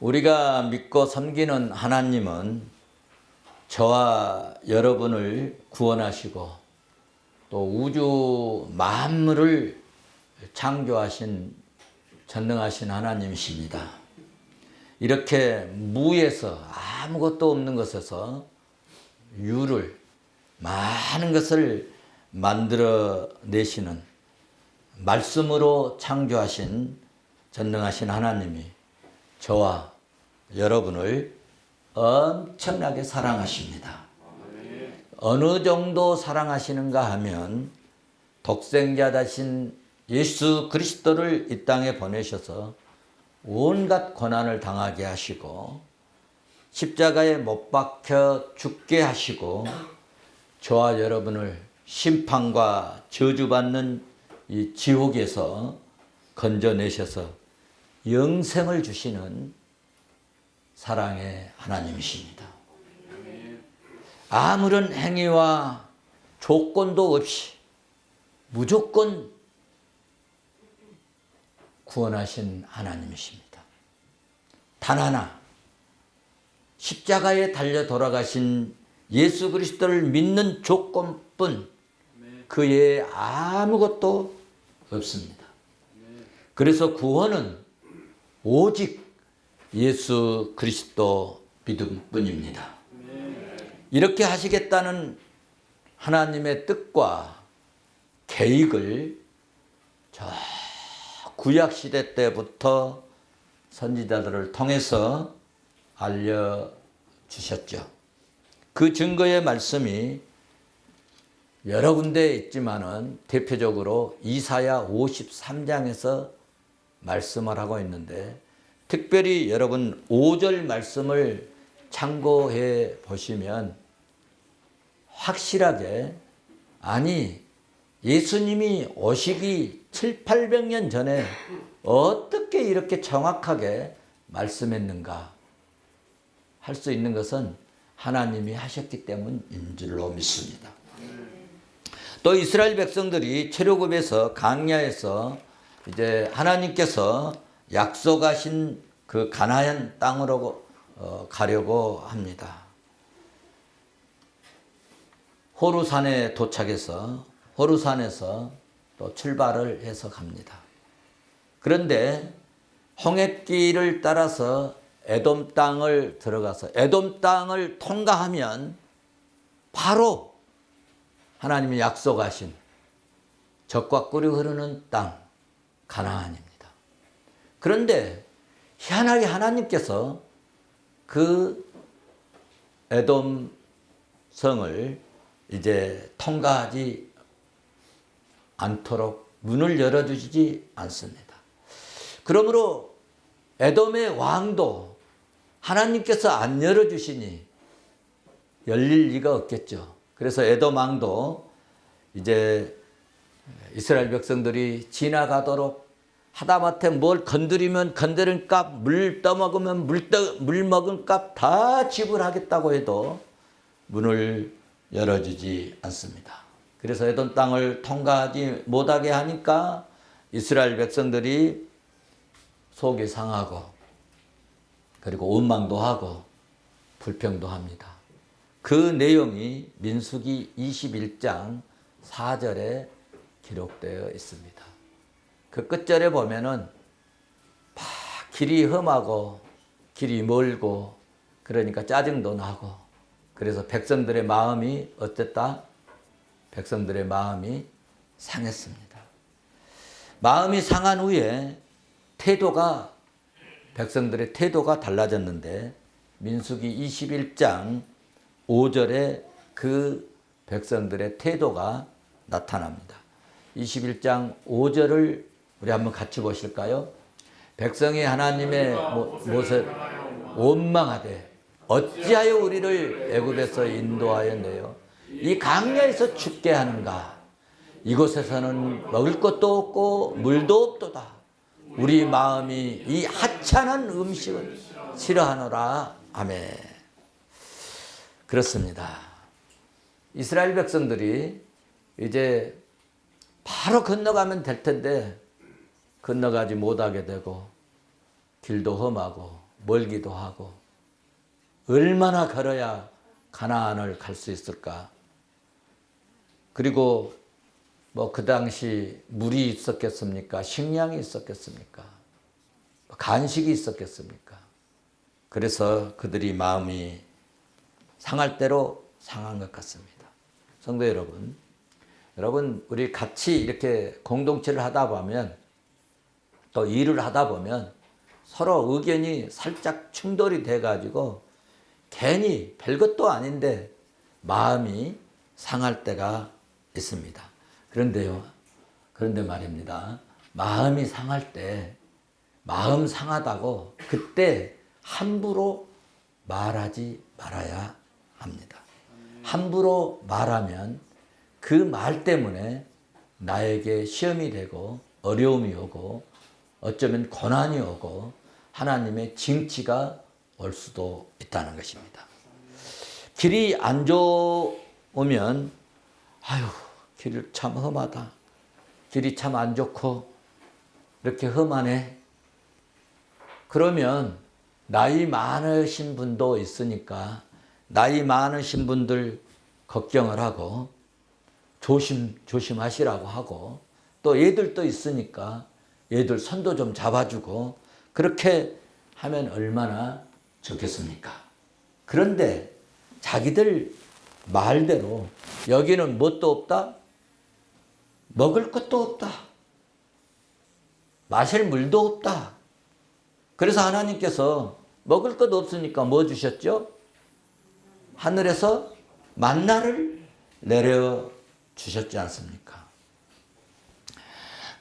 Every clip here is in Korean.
우리가 믿고 섬기는 하나님은 저와 여러분을 구원하시고 또 우주 만물을 창조하신 전능하신 하나님이십니다. 이렇게 무에서 아무것도 없는 것에서 유를 많은 것을 만들어 내시는 말씀으로 창조하신 전능하신 하나님이 저와 여러분을 엄청나게 사랑하십니다. 어느 정도 사랑하시는가 하면 독생자 되신 예수 그리스도를 이 땅에 보내셔서 온갖 고난을 당하게 하시고 십자가에 못 박혀 죽게 하시고 저와 여러분을 심판과 저주받는 이 지옥에서 건져내셔서 영생을 주시는 사랑의 하나님이십니다. 아무런 행위와 조건도 없이 무조건 구원하신 하나님이십니다. 단 하나, 십자가에 달려 돌아가신 예수 그리스도를 믿는 조건뿐 그 외에 아무것도 없습니다. 그래서 구원은 오직 예수 그리스도 믿음뿐입니다. 이렇게 하시겠다는 하나님의 뜻과 계획을 저 구약시대 때부터 선지자들을 통해서 알려주셨죠. 그 증거의 말씀이 여러 군데 있지만은 대표적으로 이사야 53장에서 말씀을 하고 있는데 특별히 여러분 5절 말씀을 참고해 보시면 확실하게 아니 예수님이 오시기 700~800년 전에 어떻게 이렇게 정확하게 말씀했는가 할 수 있는 것은 하나님이 하셨기 때문인 줄로 믿습니다. 또 이스라엘 백성들이 출애굽에서 광야에서 이제 하나님께서 약속하신 그 가나안 땅으로 가려고 합니다. 호르산에 도착해서 호르산에서 또 출발을 해서 갑니다. 그런데 홍해길을 따라서 에돔 땅을 들어가서 에돔 땅을 통과하면 바로 하나님이 약속하신 젖과 꿀이 흐르는 땅 가나안입니다. 그런데 희한하게 하나님께서 그 에돔 성을 이제 통과하지 않도록 문을 열어주시지 않습니다. 그러므로 에돔의 왕도 하나님께서 안 열어주시니 열릴 리가 없겠죠. 그래서 에돔 왕도 이제 이스라엘 백성들이 지나가도록 하다못해 뭘 건드리면 건드린 값, 물 떠먹으면 물 먹은 값 다 지불하겠다고 해도 문을 열어주지 않습니다. 그래서 에돔 땅을 통과하지 못하게 하니까 이스라엘 백성들이 속이 상하고 그리고 원망도 하고 불평도 합니다. 그 내용이 민수기 21장 4절에 기록되어 있습니다. 그 끝절에 보면은 길이 험하고 길이 멀고 그러니까 짜증도 나고 그래서 백성들의 마음이 어땠다? 백성들의 마음이 상했습니다. 마음이 상한 후에 백성들의 태도가 달라졌는데 민수기 21장 5절에 그 백성들의 태도가 나타납니다. 21장 5절을 우리 한번 같이 보실까요? 백성이 하나님의 모습 원망하되 어찌하여 우리를 애굽에서 인도하여 내어 이 광야에서 죽게 하는가? 이곳에서는 먹을 것도 없고 물도 없도다. 우리 마음이 이 하찮은 음식을 싫어하노라. 아멘. 그렇습니다. 이스라엘 백성들이 이제 바로 건너가면 될 텐데 건너가지 못하게 되고 길도 험하고 멀기도 하고 얼마나 걸어야 가나안을 갈 수 있을까? 그리고 뭐 그 당시 물이 있었겠습니까? 식량이 있었겠습니까? 간식이 있었겠습니까? 그래서 그들이 마음이 상할 대로 상한 것 같습니다. 성도 여러분, 우리 같이 이렇게 공동체를 하다 보면 또 일을 하다 보면 서로 의견이 살짝 충돌이 돼가지고 괜히 별것도 아닌데 마음이 상할 때가 있습니다. 그런데 말입니다. 마음이 상할 때 마음 상하다고 그때 함부로 말하지 말아야 합니다. 함부로 말하면 그 말 때문에 나에게 시험이 되고 어려움이 오고 어쩌면 고난이 오고 하나님의 징치가 올 수도 있다는 것입니다. 길이 안 좋으면 아유, 길 참 험하다. 길이 참 안 좋고 이렇게 험하네. 그러면 나이 많으신 분도 있으니까 나이 많으신 분들 걱정을 하고 조심하시라고 하고 또 애들도 있으니까 애들 손도 좀 잡아주고 그렇게 하면 얼마나 좋겠습니까? 그런데 자기들 말대로 여기는 뭣도 없다? 먹을 것도 없다. 마실 물도 없다. 그래서 하나님께서 먹을 것 없으니까 뭐 주셨죠? 하늘에서 만나를 내려 주셨지 않습니까?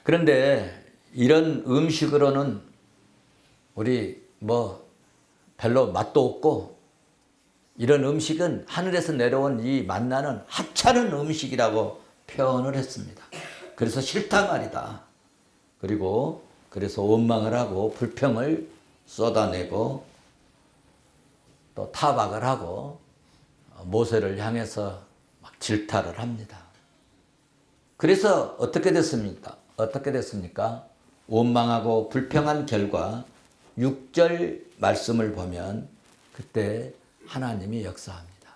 그런데 이런 음식으로는 우리 뭐 별로 맛도 없고 이런 음식은 하늘에서 내려온 이 만나는 하찮은 음식이라고 표현을 했습니다. 그래서 싫다 말이다. 그래서 원망을 하고 불평을 쏟아내고 또 타박을 하고 모세를 향해서 막 질타를 합니다. 그래서 어떻게 됐습니까? 원망하고 불평한 결과 6절 말씀을 보면 그때 하나님이 역사합니다.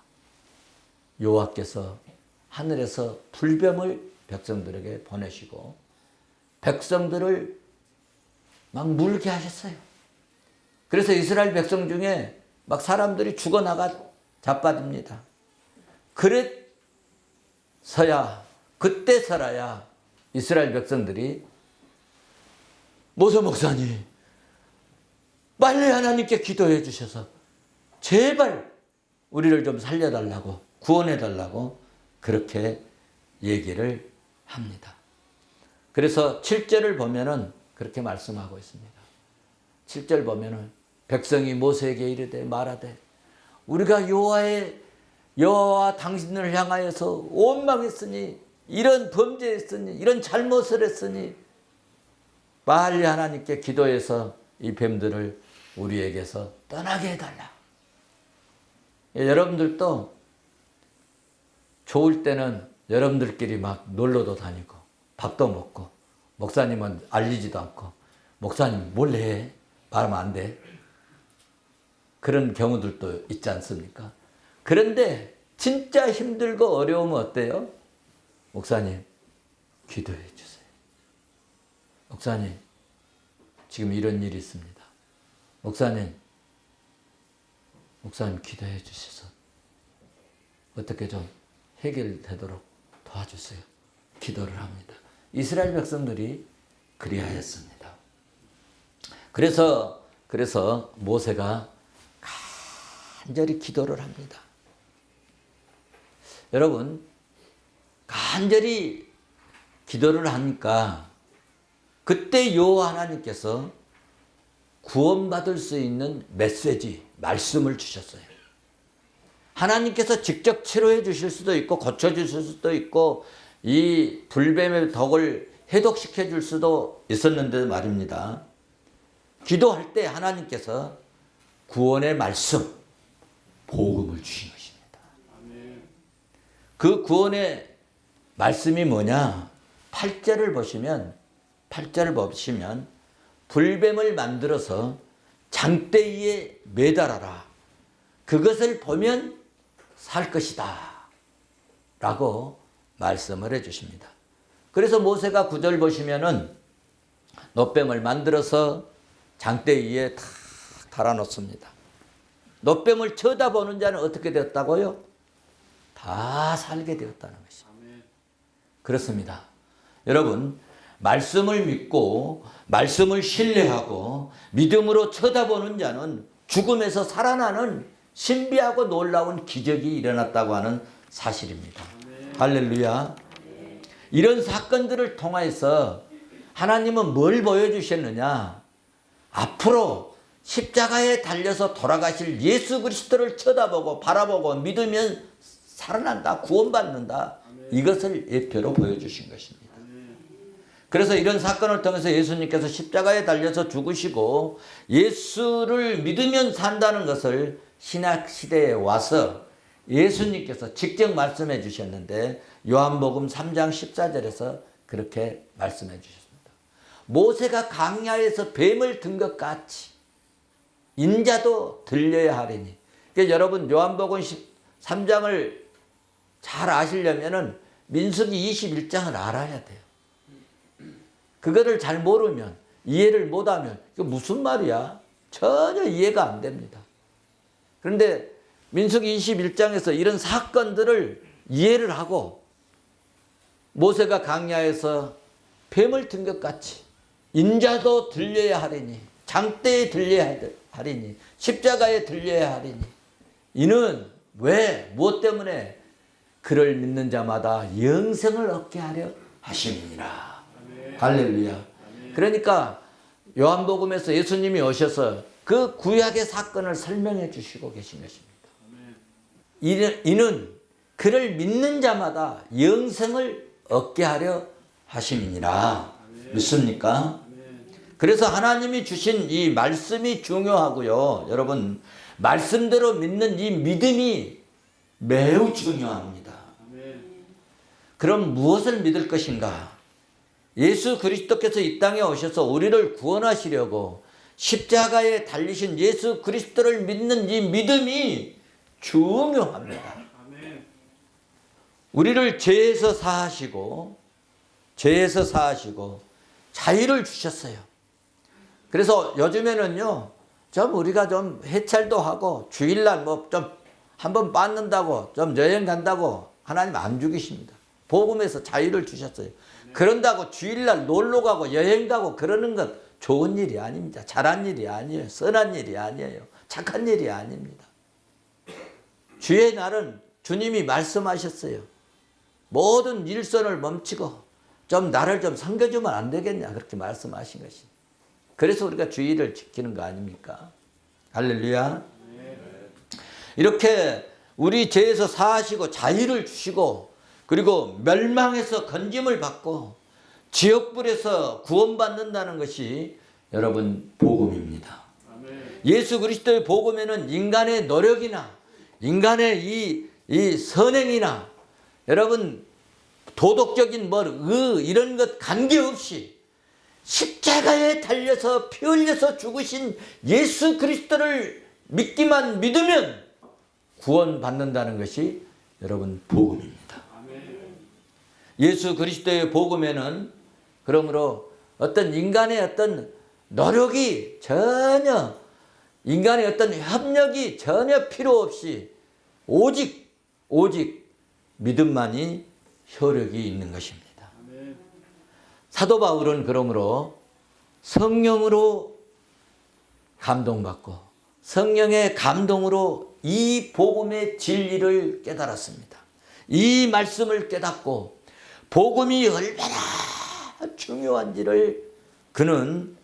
여호와께서 하늘에서 불뱀을 백성들에게 보내시고 백성들을 막 물게 하셨어요. 그래서 이스라엘 백성 중에 막 사람들이 죽어나가 자빠집니다. 그때서야 이스라엘 백성들이 모세 목사님 빨리 하나님께 기도해 주셔서 제발 우리를 좀 살려달라고 구원해달라고 그렇게 얘기를 합니다. 그래서 7절을 보면은 그렇게 말씀하고 있습니다. 7절 보면은 백성이 모세에게 이르되 말하되 우리가 여호와 당신을 향하여서 원망했으니 이런 범죄했으니 이런 잘못을 했으니 빨리 하나님께 기도해서 이 뱀들을 우리에게서 떠나게 해달라. 여러분들도 좋을 때는 여러분들끼리 막 놀러도 다니고 밥도 먹고 목사님은 알리지도 않고 목사님 몰래 해. 말하면 안 돼. 그런 경우들도 있지 않습니까? 그런데 진짜 힘들고 어려우면 어때요? 목사님 기도해 주세요. 목사님 지금 이런 일이 있습니다. 목사님 기도해 주셔서 어떻게 좀 해결되도록 도와주세요. 기도를 합니다. 이스라엘 백성들이 그리하였습니다. 그래서 모세가 간절히 기도를 합니다. 여러분, 간절히 기도를 하니까 그때 여호와 하나님께서 구원받을 수 있는 메시지, 말씀을 주셨어요. 하나님께서 직접 치료해 주실 수도 있고 고쳐 주실 수도 있고 이 불뱀의 덕을 해독시켜 줄 수도 있었는데 말입니다. 기도할 때 하나님께서 구원의 말씀, 복음을 주신 것입니다. 그 구원의 말씀이 뭐냐? 8절을 보시면 불뱀을 만들어서 장대에 매달아라. 그것을 보면 살 것이다. 라고 말씀을 해 주십니다. 그래서 모세가 9절 보시면은 놋뱀을 만들어서 장대 위에 탁 달아놓습니다. 놋뱀을 쳐다보는 자는 어떻게 되었다고요? 다 살게 되었다는 것입니다. 그렇습니다. 여러분, 말씀을 믿고 말씀을 신뢰하고 믿음으로 쳐다보는 자는 죽음에서 살아나는 신비하고 놀라운 기적이 일어났다고 하는 사실입니다. 할렐루야. 이런 사건들을 통해서 하나님은 뭘 보여주셨느냐? 앞으로 십자가에 달려서 돌아가실 예수 그리스도를 쳐다보고 바라보고 믿으면 살아난다, 구원받는다. 이것을 예표로 보여주신 것입니다. 그래서 이런 사건을 통해서 예수님께서 십자가에 달려서 죽으시고 예수를 믿으면 산다는 것을 신약 시대에 와서 예수님께서 직접 말씀해 주셨는데 요한복음 3장 14절에서 그렇게 말씀해 주셨습니다. 모세가 광야에서 뱀을 든 것 같이 인자도 들려야 하리니. 그러니까 여러분 요한복음 3장을 잘 아시려면은 민수기 21장을 알아야 돼요. 그거를 잘 모르면, 이해를 못하면 이게 무슨 말이야? 전혀 이해가 안 됩니다. 그런데 민수기 21장에서 이런 사건들을 이해를 하고 모세가 광야에서 뱀을 든 것 같이 인자도 들려야 하리니, 장대에 들려야 하리니, 십자가에 들려야 하리니. 이는 왜? 무엇 때문에? 그를 믿는 자마다 영생을 얻게 하려 하심이니라. 할렐루야. 그러니까 요한복음에서 예수님이 오셔서 그 구약의 사건을 설명해 주시고 계신 것입니다. 이는 그를 믿는 자마다 영생을 얻게 하려 하심이니라. 믿습니까? 그래서 하나님이 주신 이 말씀이 중요하고요. 여러분, 말씀대로 믿는 이 믿음이 매우 중요합니다. 그럼 무엇을 믿을 것인가? 예수 그리스도께서 이 땅에 오셔서 우리를 구원하시려고 십자가에 달리신 예수 그리스도를 믿는 이 믿음이 중요합니다. 우리를 죄에서 사하시고 자유를 주셨어요. 그래서 요즘에는요, 좀 우리가 좀 해찰도 하고 주일날 뭐 좀 한번 빠는다고 좀 여행 간다고 하나님 안 죽이십니다. 복음에서 자유를 주셨어요. 그런다고 주일날 놀러 가고 여행 가고 그러는 것 좋은 일이 아닙니다. 잘한 일이 아니에요. 선한 일이 아니에요. 착한 일이 아닙니다. 주의 날은 주님이 말씀하셨어요. 모든 일선을 멈추고 좀 나를 좀 섬겨주면 안 되겠냐, 그렇게 말씀하신 것입니다. 그래서 우리가 주일을 지키는 거 아닙니까? 할렐루야. 이렇게 우리 죄에서 사하시고 자유를 주시고 그리고 멸망에서 건짐을 받고 지옥불에서 구원받는다는 것이 여러분 복음입니다. 예수 그리스도의 복음에는 인간의 노력이나 인간의 이 선행이나 여러분 도덕적인 이런 것 관계없이 십자가에 달려서 피 흘려서 죽으신 예수 그리스도를 믿으면 구원받는다는 것이 여러분 복음입니다. 예수 그리스도의 복음에는 그러므로 어떤 인간의 어떤 노력이 전혀, 인간의 어떤 협력이 전혀 필요 없이 오직 믿음만이 효력이 있는 것입니다. 사도 바울은 그러므로 성령으로 감동받고 성령의 감동으로 이 복음의 진리를 깨달았습니다. 이 말씀을 깨닫고 복음이 얼마나 중요한지를 그는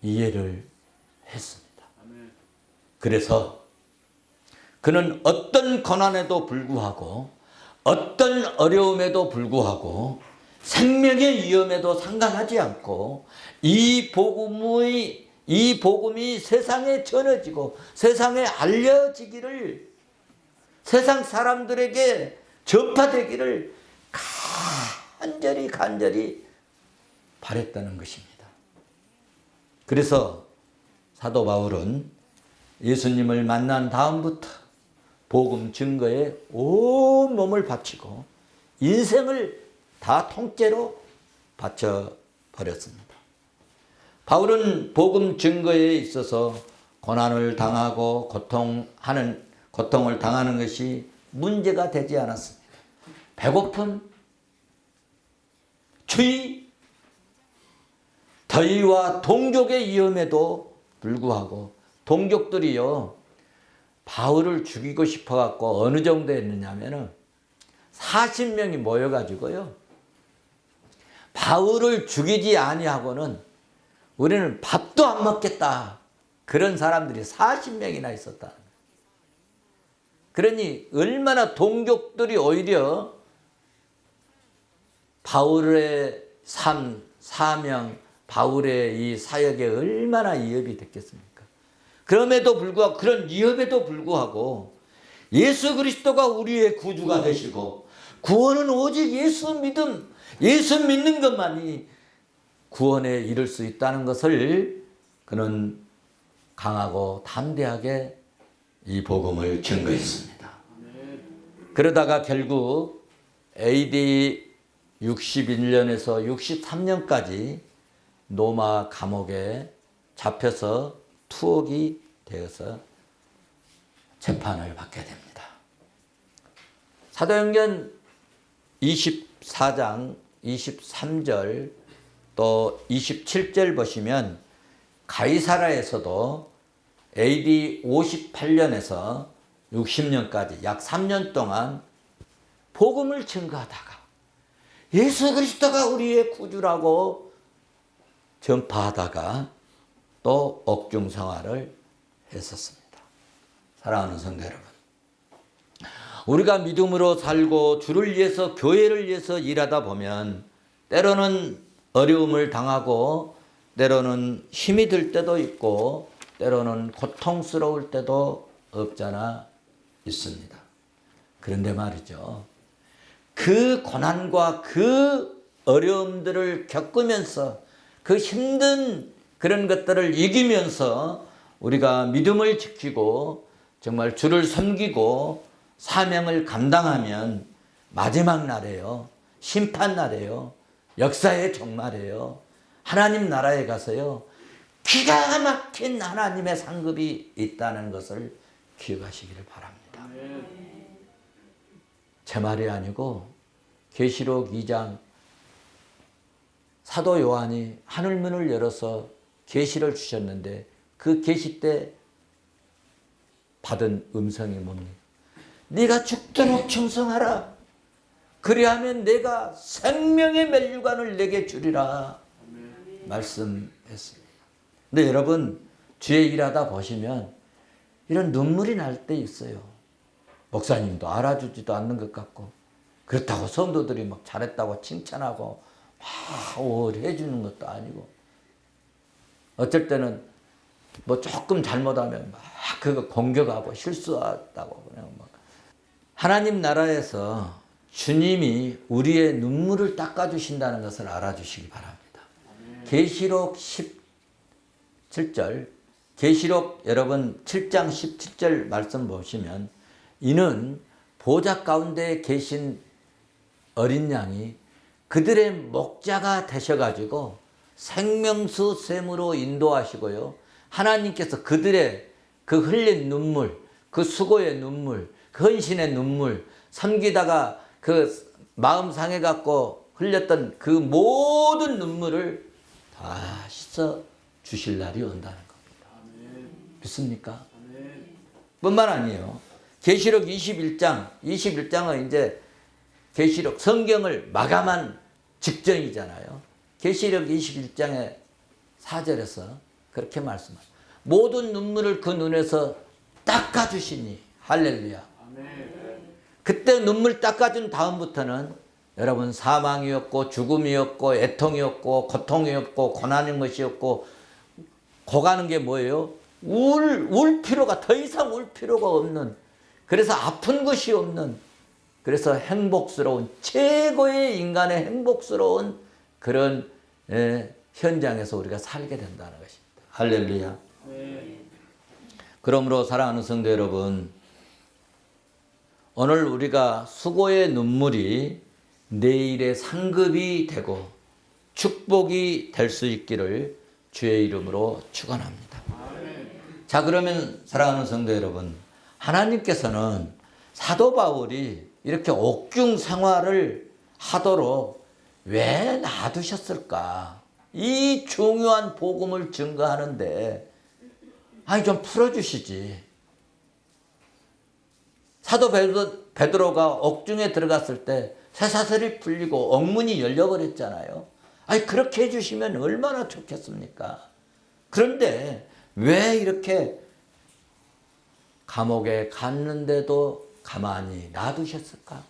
이해를 했습니다. 그래서 그는 어떤 고난에도 불구하고 어떤 어려움에도 불구하고 생명의 위험에도 상관하지 않고 이 복음이 세상에 전해지고 세상에 알려지기를, 세상 사람들에게 전파되기를 간절히 바랬다는 것입니다. 그래서 사도 바울은 예수님을 만난 다음부터 복음 증거에 온 몸을 바치고 인생을 다 통째로 바쳐버렸습니다. 바울은 복음 증거에 있어서 고난을 당하고 고통을 당하는 것이 문제가 되지 않았습니다. 배고픔, 추위, 더위와 동족의 위험에도 불구하고 동족들이요 바울을 죽이고 싶어 갖고 어느 정도 했느냐면은 40명이 모여가지고요 바울을 죽이지 아니하고는 우리는 밥도 안 먹겠다. 그런 사람들이 40명이나 있었다. 그러니 얼마나 동족들이 오히려 바울의 삶, 사명, 바울의 이 사역에 얼마나 위협이 됐겠습니까? 그럼에도 불구하고 그런 위협에도 불구하고 예수 그리스도가 우리의 구주가 되시고 구원은 오직 예수 믿는 것만이 구원에 이를 수 있다는 것을 그는 강하고 담대하게 이 복음을 증거했습니다. 그러다가 결국 AD 61년에서 63년까지 로마 감옥에 잡혀서 투옥이 되어서 재판을 받게 됩니다. 사도행전 24장 23절 또 27절 보시면 가이사라에서도 AD 58년에서 60년까지 약 3년 동안 복음을 증거하다가 예수 그리스도가 우리의 구주라고 전파하다가 또 옥중 생활을 했었습니다. 사랑하는 성도 여러분, 우리가 믿음으로 살고 주를 위해서 교회를 위해서 일하다 보면 때로는 어려움을 당하고 때로는 힘이 들 때도 있고 때로는 고통스러울 때도 없잖아 있습니다. 그런데 말이죠, 그 고난과 그 어려움들을 겪으면서 그 힘든 그런 것들을 이기면서 우리가 믿음을 지키고 정말 주를 섬기고 사명을 감당하면 마지막 날에요, 심판 날에요, 역사의 종말에요, 하나님 나라에 가서요 기가 막힌 하나님의 상급이 있다는 것을 기억하시기를 바랍니다. 제 말이 아니고 계시록 2장 사도 요한이 하늘문을 열어서 계시를 주셨는데 그 계시 때 받은 음성이 뭡니까? 네가 죽도록 충성하라. 그리하면 내가 생명의 멸류관을 내게 주리라 말씀했습니다. 근데 여러분 주의 일하다 보시면 이런 눈물이 날 때 있어요. 목사님도 알아주지도 않는 것 같고 그렇다고 성도들이 막 잘했다고 칭찬하고 막 해주는 것도 아니고 어쩔 때는 뭐 조금 잘못하면 막 그거 공격하고 실수했다고 그냥 막. 하나님 나라에서 주님이 우리의 눈물을 닦아주신다는 것을 알아주시기 바랍니다. 계시록 17절 계시록 여러분 7장 17절 말씀 보시면 이는 보좌 가운데 계신 어린 양이 그들의 목자가 되셔가지고 생명수 샘으로 인도하시고요. 하나님께서 그들의 그 흘린 눈물, 그 수고의 눈물, 그 헌신의 눈물, 섬기다가 그 마음 상해갖고 흘렸던 그 모든 눈물을 다 씻어 주실 날이 온다는 겁니다. 믿습니까? 뿐만 아니에요. 계시록 21장은 이제 계시록 성경을 마감한 직전이잖아요. 계시록 21장의 4절에서 그렇게 말씀합니다. 모든 눈물을 그 눈에서 닦아주시니 할렐루야. 그때 눈물 닦아준 다음부터는 여러분 사망이었고 죽음이었고 애통이었고 고통이었고 고난인 것이었고 고가는 게 뭐예요? 울 필요가 더 이상 울 필요가 없는, 그래서 아픈 것이 없는, 그래서 행복스러운 최고의 인간의 행복스러운 그런 현장에서 우리가 살게 된다는 것입니다. 할렐루야. 그러므로 사랑하는 성도 여러분, 오늘 우리가 수고의 눈물이 내일의 상급이 되고 축복이 될 수 있기를 주의 이름으로 축원합니다. 자, 그러면 사랑하는 성도 여러분, 하나님께서는 사도 바울이 이렇게 옥중 생활을 하도록 왜 놔두셨을까? 이 중요한 복음을 증거하는데 아니 좀 풀어주시지. 사도 베드로가 옥중에 들어갔을 때 쇠사슬이 풀리고 옥문이 열려버렸잖아요. 아니 그렇게 해주시면 얼마나 좋겠습니까? 그런데 왜 이렇게 감옥에 갔는데도 가만히 놔두셨을까?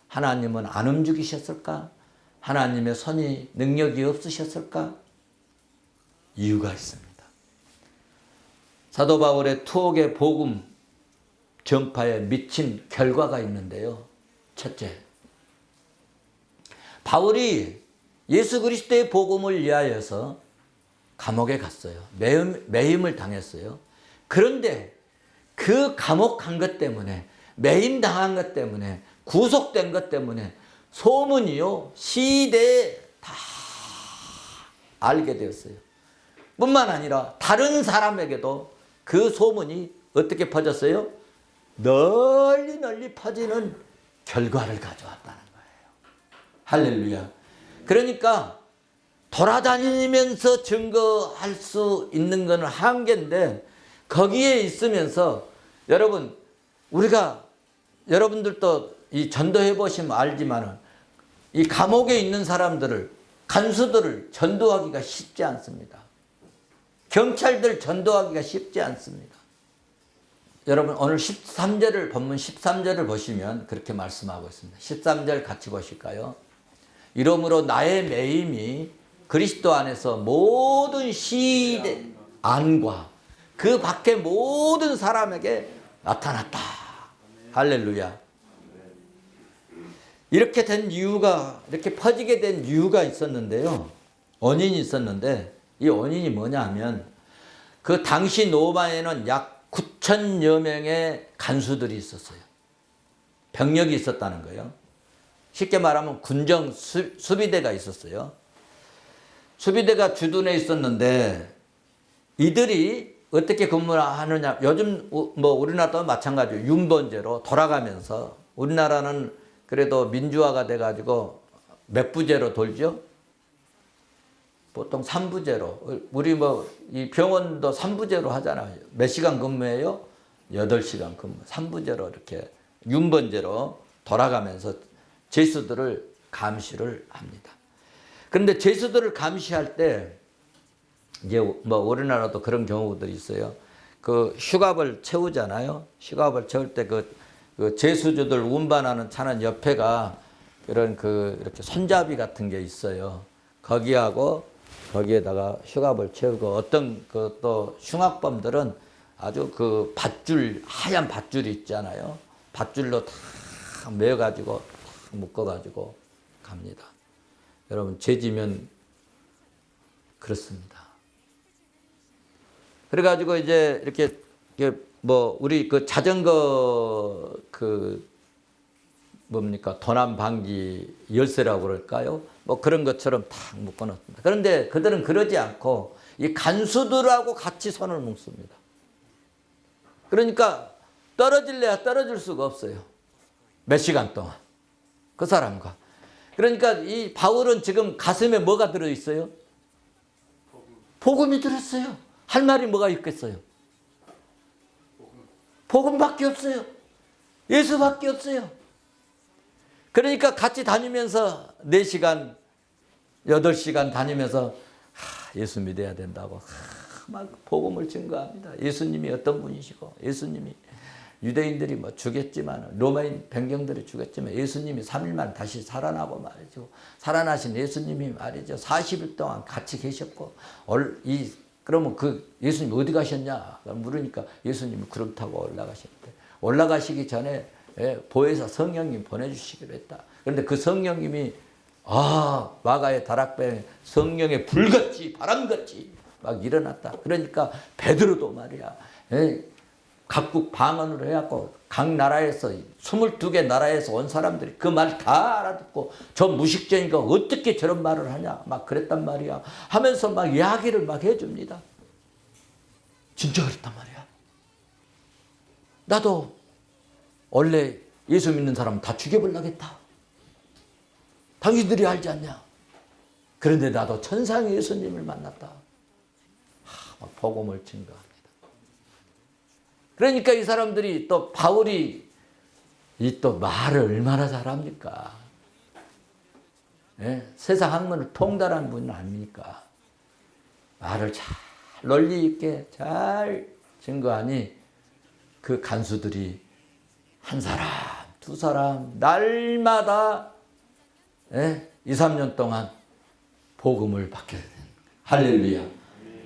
하나님은 안 움직이셨을까? 하나님의 손이 능력이 없으셨을까? 이유가 있습니다. 사도 바울의 투옥의 복음 전파에 미친 결과가 있는데요. 첫째, 바울이 예수 그리스도의 복음을 위하여서 감옥에 갔어요. 매임을 당했어요. 그런데 그 감옥 간 것 때문에, 매임 당한 것 때문에, 구속된 것 때문에 소문이요 시대에 다 알게 되었어요. 뿐만 아니라 다른 사람에게도 그 소문이 어떻게 퍼졌어요? 널리 널리 퍼지는 결과를 가져왔다는 거예요. 할렐루야. 그러니까 돌아다니면서 증거할 수 있는 건 한계인데 거기에 있으면서 여러분, 우리가 여러분들도 이 전도해 보시면 알지만은 이 감옥에 있는 사람들을, 간수들을 전도하기가 쉽지 않습니다. 경찰들 전도하기가 쉽지 않습니다. 여러분 오늘 13절을 본문 13절을 보시면 그렇게 말씀하고 있습니다. 13절 같이 보실까요? 이러므로 나의 매임이 그리스도 안에서 모든 시대 안과 그 밖의 모든 사람에게 나타났다. 할렐루야. 이렇게 된 이유가, 이렇게 퍼지게 된 이유가 있었는데요. 원인이 있었는데 이 원인이 뭐냐 하면 그 당시 로마에는 약 9천여 명의 간수들이 있었어요. 병력이 있었다는 거예요. 쉽게 말하면 군정 수비대가 있었어요. 수비대가 주둔해 있었는데 이들이 어떻게 근무를 하느냐. 요즘 뭐 우리나라도 마찬가지로 윤번제로 돌아가면서, 우리나라는 그래도 민주화가 돼가지고 몇 부제로 돌죠? 보통 3부제로. 우리 뭐 이 병원도 3부제로 하잖아요. 몇 시간 근무해요? 8시간 근무. 3부제로 이렇게 윤번제로 돌아가면서 죄수들을 감시를 합니다. 그런데 죄수들을 감시할 때 이제 뭐 우리나라도 그런 경우들이 있어요. 그 휴갑을 채우잖아요. 휴갑을 채울 때 그 죄수주들 운반하는 차는 옆에가 그런 그 이렇게 손잡이 같은 게 있어요. 거기에다가 휴갑을 채우고, 어떤 그 또 흉악범들은 아주 그 밧줄, 하얀 밧줄이 있잖아요. 밧줄로 다 메어가지고 다 묶어가지고 갑니다. 여러분 죄지면 그렇습니다. 그래가지고 이제 이렇게 뭐 우리 그 자전거 그 뭡니까 도난 방지 열쇠라고 그럴까요? 뭐 그런 것처럼 탁 묶어놓습니다. 그런데 그들은 그러지 않고 이 간수들하고 같이 손을 묶습니다. 그러니까 떨어질래야 떨어질 수가 없어요. 몇 시간 동안 그 사람과. 그러니까 이 바울은 지금 가슴에 뭐가 들어있어요? 복음이 들었어요. 할 말이 뭐가 있겠어요? 복음밖에 없어요. 예수밖에 없어요. 그러니까 같이 다니면서 4시간, 8시간 다니면서 예수 믿어야 된다고 막 복음을 증거합니다. 예수님이 어떤 분이시고, 예수님이 유대인들이 뭐 죽였지만, 로마인 병경들이 죽였지만 예수님이 3일만 다시 살아나고 말이죠. 살아나신 예수님이 말이죠. 40일 동안 같이 계셨고, 그러면 그 예수님 어디 가셨냐? 물으니까 예수님이 구름 타고 올라가셨대. 올라가시기 전에 보혜사 성령님 보내주시기로 했다. 그런데 그 성령님이 마가의 다락방에 성령의 불같이 바람같이 막 일어났다. 그러니까 베드로도 말이야. 각국 방언으로 해갖고 각 나라에서 22개 나라에서 온 사람들이 그 말 다 알아듣고 저 무식쟁이가 어떻게 저런 말을 하냐 막 그랬단 말이야. 하면서 막 이야기를 막 해줍니다. 진짜 그랬단 말이야. 나도 원래 예수 믿는 사람 다 죽여버리겠다. 당신들이 알지 않냐. 그런데 나도 천상의 예수님을 만났다. 막 복음을 증거합니다. 그러니까 이 사람들이 또 바울이 이 또 말을 얼마나 잘합니까? 예? 세상 학문을 통달한 분은 아닙니까? 말을 잘 논리 있게 잘 증거하니 그 간수들이 한 사람, 두 사람 날마다 2, 3년 동안 복음을 받게 된 할렐루야.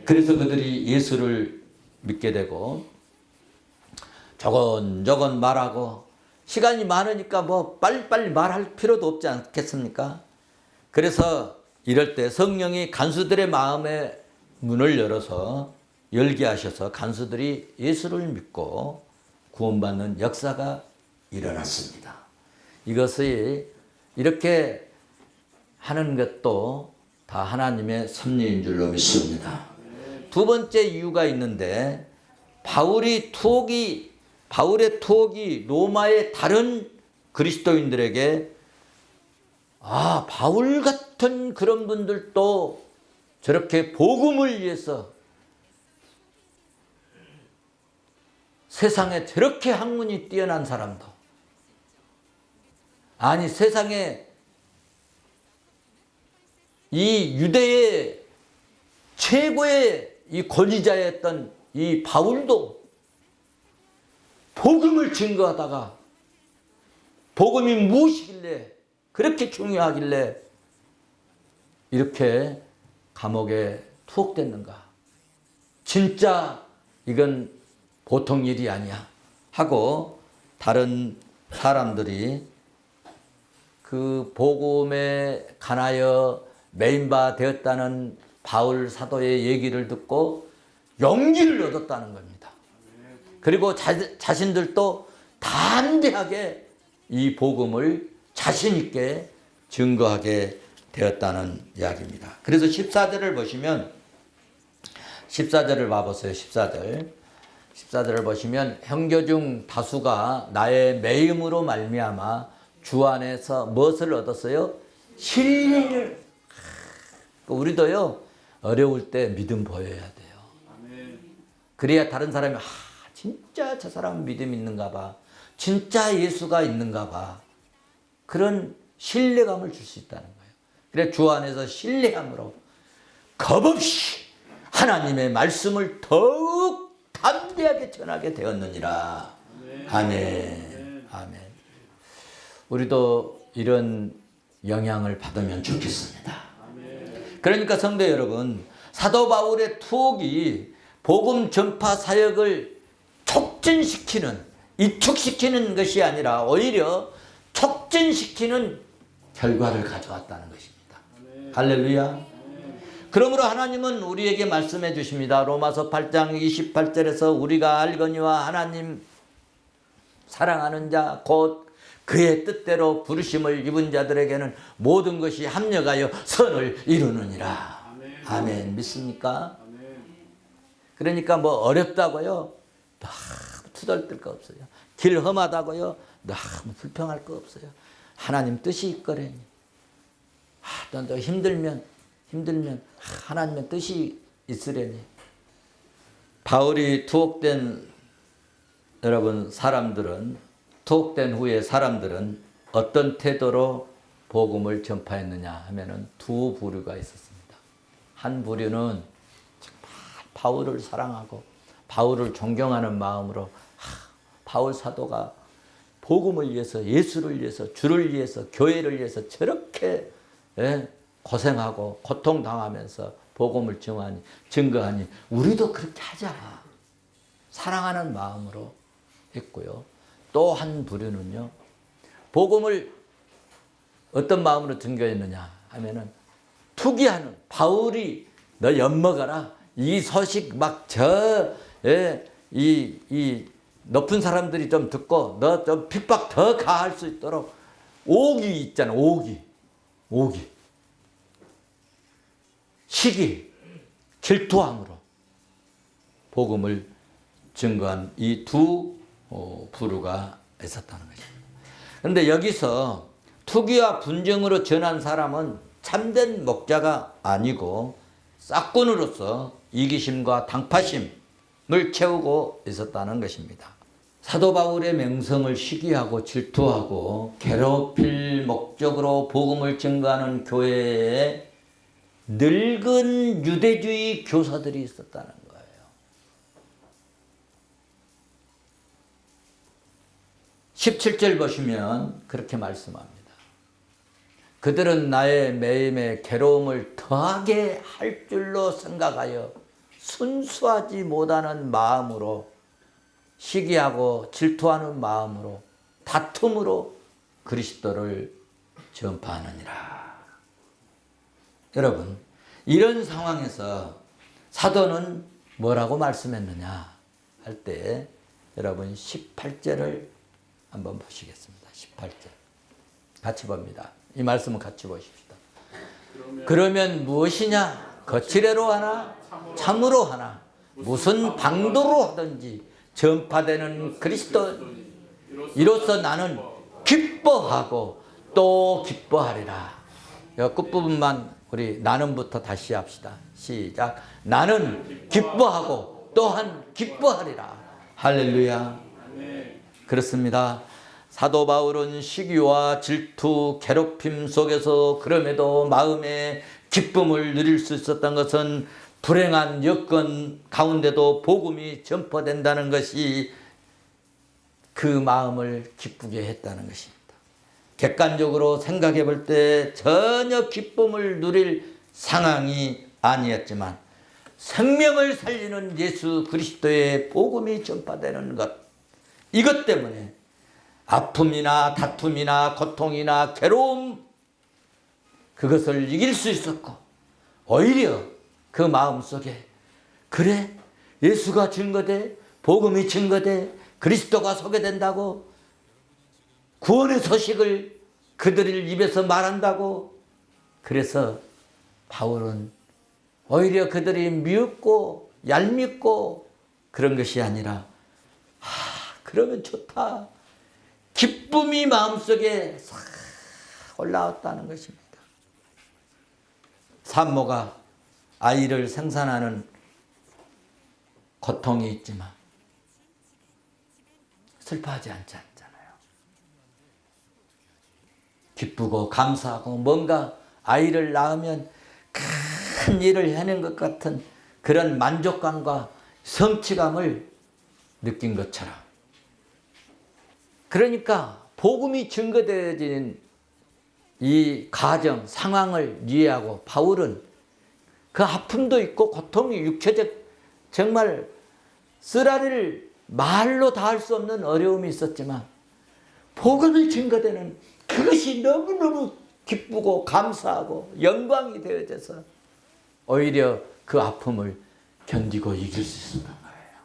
그래서 그들이 예수를 믿게 되고 저건 말하고 시간이 많으니까 뭐 빨리빨리 말할 필요도 없지 않겠습니까? 그래서 이럴 때 성령이 간수들의 마음에 문을 열어서 열게 하셔서 간수들이 예수를 믿고 구원받는 역사가 일어났습니다. 이것이 이렇게 하는 것도 다 하나님의 섭리인 줄로 믿습니다. 두 번째 이유가 있는데 바울의 투옥이 로마의 다른 그리스도인들에게 바울 같은 그런 분들도 저렇게 복음을 위해서 세상에 저렇게 학문이 뛰어난 사람도 아니 세상에 이 유대의 최고의 이 권위자였던 이 바울도 복음을 증거하다가 복음이 무엇이길래 그렇게 중요하길래 이렇게 감옥에 투옥됐는가. 진짜 이건 보통 일이 아니야 하고 다른 사람들이 그 복음에 관하여 메인바 되었다는 바울 사도의 얘기를 듣고 용기를 얻었다는 겁니다. 그리고 자신들도 담대하게 이 복음을 자신 있게 증거하게 되었다는 이야기입니다. 그래서 14절을 보시면 14절을 봐보세요. 14절을 보시면 형제 중 다수가 나의 매임으로 말미암아 주 안에서 무엇을 얻었어요? 신뢰를. 우리도요 어려울 때 믿음 보여야 돼요. 그래야 다른 사람이 진짜 저 사람은 믿음 있는가 봐. 진짜 예수가 있는가 봐. 그런 신뢰감을 줄 수 있다는 거예요. 그래 주 안에서 신뢰함으로 겁없이 하나님의 말씀을 더욱 담대하게 전하게 되었느니라. 아멘. 아멘. 우리도 이런 영향을 받으면 좋겠습니다. 그러니까 성도 여러분, 사도 바울의 투옥이 복음 전파 사역을 촉진시키는, 이축시키는 것이 아니라 오히려 촉진시키는 결과를 가져왔다는 것입니다. 할렐루야. 그러므로 하나님은 우리에게 말씀해 주십니다. 로마서 8장 28절에서 우리가 알거니와 하나님 사랑하는 자 곧 그의 뜻대로 부르심을 입은 자들에게는 모든 것이 합력하여 선을 이루느니라. 아멘. 믿습니까? 그러니까 뭐 어렵다고요? 너무 투덜뜰 거 없어요. 길 험하다고요? 너무 불평할 거 없어요. 하나님 뜻이 있거래니. 또 힘들면 하나님의 뜻이 있으려니. 바울이 투옥된 여러분 투옥된 후에 사람들은 어떤 태도로 복음을 전파했느냐 하면은 두 부류가 있었습니다. 한 부류는 정말 바울을 사랑하고 바울을 존경하는 마음으로 바울 사도가 복음을 위해서 예수를 위해서 주를 위해서 교회를 위해서 저렇게 고생하고 고통당하면서 복음을 증거하니 우리도 그렇게 하자. 사랑하는 마음으로 했고요. 또 한 부류는요. 복음을 어떤 마음으로 증거했느냐 하면은 투기하는 바울이 너 엿먹어라. 이 소식 이 높은 사람들이 좀 듣고 너 좀 핍박 더 가할 수 있도록 오기 있잖아. 오기. 시기, 질투함으로 복음을 증거한 이 두 부류가 있었다는 것입니다. 그런데 여기서 투기와 분쟁으로 전한 사람은 참된 목자가 아니고 싹군으로서 이기심과 당파심을 채우고 있었다는 것입니다. 사도 바울의 명성을 시기하고 질투하고 괴롭힐 목적으로 복음을 증거하는 교회에 늙은 유대주의 교사들이 있었다는 거예요. 17절 보시면 그렇게 말씀합니다. 그들은 나의 매임에 괴로움을 더하게 할 줄로 생각하여 순수하지 못하는 마음으로 시기하고 질투하는 마음으로 다툼으로 그리스도를 전파하느니라. 여러분, 이런 상황에서 사도는 뭐라고 말씀했느냐 할 때 여러분 18절을 한번 보시겠습니다. 18절 같이 봅니다. 이 말씀을 같이 보십시다. 그러면 무엇이냐? 거칠애로 하나 참으로 하나 무슨 방도로 하든지 전파되는 그리스도 이로써 나는 기뻐하고 또 기뻐하리라. 이 끝부분만 우리 나는부터 다시 합시다. 시작. 나는 기뻐하고 또한 기뻐하리라. 할렐루야. 그렇습니다. 사도 바울은 시기와 질투, 괴롭힘 속에서 그럼에도 마음의 기쁨을 누릴 수 있었던 것은 불행한 여건 가운데도 복음이 전파된다는 것이 그 마음을 기쁘게 했다는 것입니다. 객관적으로 생각해 볼 때 전혀 기쁨을 누릴 상황이 아니었지만 생명을 살리는 예수 그리스도의 복음이 전파되는 것, 이것 때문에 아픔이나 다툼이나 고통이나 괴로움 그것을 이길 수 있었고 오히려 그 마음속에 그래 예수가 증거돼 복음이 증거돼 그리스도가 소개된다고 구원의 소식을 그들 입에서 말한다고. 그래서 바울은 오히려 그들이 미흡고 얄밉고 그런 것이 아니라 그러면 좋다. 기쁨이 마음속에 싹 올라왔다는 것입니다. 산모가 아이를 생산하는 고통이 있지만 슬퍼하지 않잖아요. 기쁘고 감사하고 뭔가 아이를 낳으면 큰 일을 해낸 것 같은 그런 만족감과 성취감을 느낀 것처럼, 그러니까 복음이 증거되어지는 이 가정 상황을 이해하고 바울은 그 아픔도 있고 고통이 육체적 정말 쓰라리를 말로 다 할 수 없는 어려움이 있었지만 복음이 증거되는 그것이 너무너무 기쁘고 감사하고 영광이 되어져서 오히려 그 아픔을 견디고 이길 수 있었던 거예요.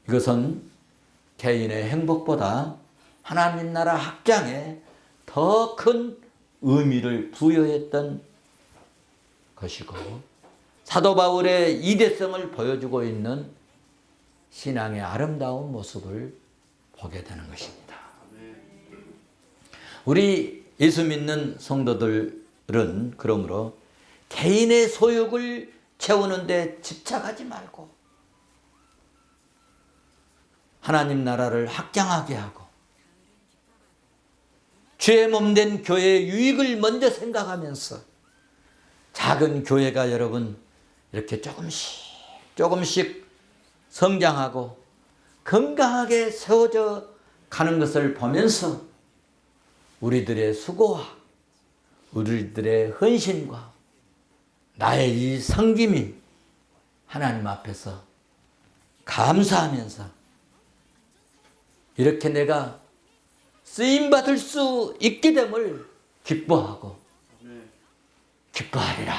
이것은 개인의 행복보다 하나님 나라 확장에 더 큰 의미를 부여했던 것이고 사도 바울의 이대성을 보여주고 있는 신앙의 아름다운 모습을 보게 되는 것입니다. 우리 예수 믿는 성도들은 그러므로 개인의 소욕을 채우는 데 집착하지 말고 하나님 나라를 확장하게 하고 주의 몸된 교회의 유익을 먼저 생각하면서 작은 교회가 여러분 이렇게 조금씩 성장하고 건강하게 세워져 가는 것을 보면서 우리들의 수고와 우리들의 헌신과 나의 이 섬김이 하나님 앞에서 감사하면서 이렇게 내가 쓰임받을 수 있게 됨을 기뻐하고 기뻐하리라.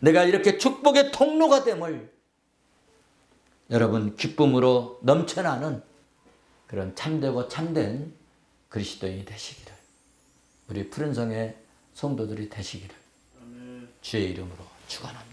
내가 이렇게 축복의 통로가 됨을 여러분 기쁨으로 넘쳐나는 그런 참되고 참된 그리스도인이 되시기를, 우리 푸른성의 성도들이 되시기를 주의 이름으로 축원합니다.